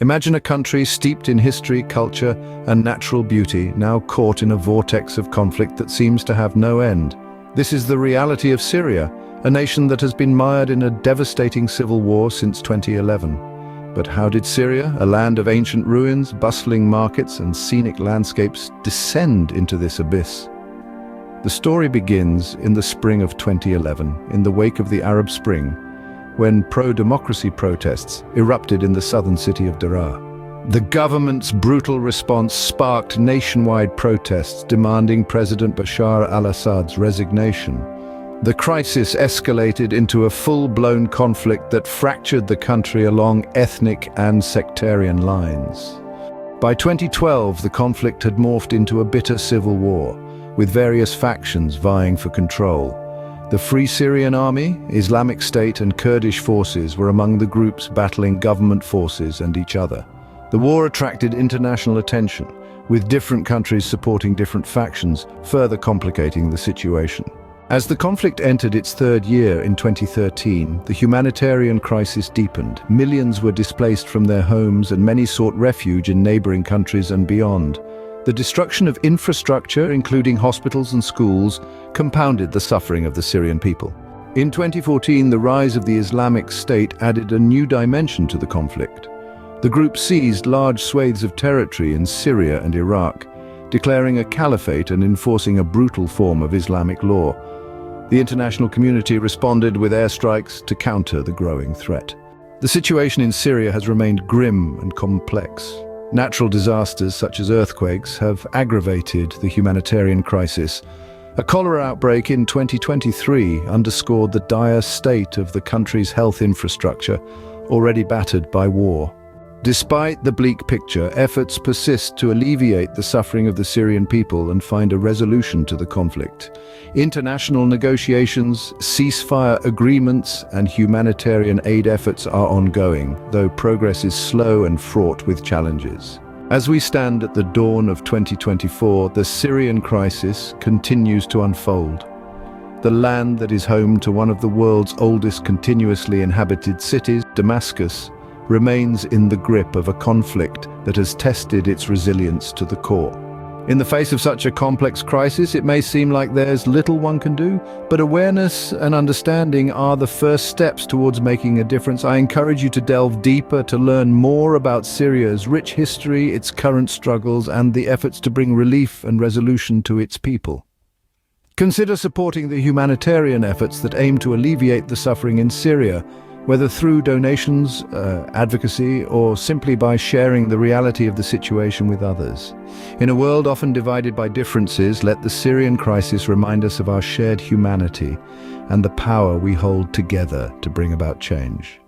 Imagine a country steeped in history, culture, and natural beauty, now caught in a vortex of conflict that seems to have no end. This is the reality of Syria, a nation that has been mired in a devastating civil war since 2011. But how did Syria, a land of ancient ruins, bustling markets, and scenic landscapes, descend into this abyss? The story begins in the spring of 2011, in the wake of the Arab Spring, when pro-democracy protests erupted in the southern city of Daraa. The government's brutal response sparked nationwide protests demanding President Bashar al-Assad's resignation. The crisis escalated into a full-blown conflict that fractured the country along ethnic and sectarian lines. By 2012, the conflict had morphed into a bitter civil war, with various factions vying for control. The Free Syrian Army, Islamic State and Kurdish forces were among the groups battling government forces and each other. The war attracted international attention, with different countries supporting different factions, further complicating the situation. As the conflict entered its third year in 2013, the humanitarian crisis deepened. Millions were displaced from their homes and many sought refuge in neighboring countries and beyond. The destruction of infrastructure, including hospitals and schools, compounded the suffering of the Syrian people. In 2014, the rise of the Islamic State added a new dimension to the conflict. The group seized large swathes of territory in Syria and Iraq, declaring a caliphate and enforcing a brutal form of Islamic law. The international community responded with airstrikes to counter the growing threat. The situation in Syria has remained grim and complex. Natural disasters such as earthquakes have aggravated the humanitarian crisis. A cholera outbreak in 2023 underscored the dire state of the country's health infrastructure, already battered by war. Despite the bleak picture, efforts persist to alleviate the suffering of the Syrian people and find a resolution to the conflict. International negotiations, ceasefire agreements, and humanitarian aid efforts are ongoing, though progress is slow and fraught with challenges. As we stand at the dawn of 2024, the Syrian crisis continues to unfold. The land that is home to one of the world's oldest continuously inhabited cities, Damascus, remains in the grip of a conflict that has tested its resilience to the core. In the face of such a complex crisis, it may seem like there's little one can do, but awareness and understanding are the first steps towards making a difference. I encourage you to delve deeper, to learn more about Syria's rich history, its current struggles, and the efforts to bring relief and resolution to its people. Consider supporting the humanitarian efforts that aim to alleviate the suffering in Syria, whether through donations, advocacy, or simply by sharing the reality of the situation with others. In a world often divided by differences, let the Syrian crisis remind us of our shared humanity and the power we hold together to bring about change.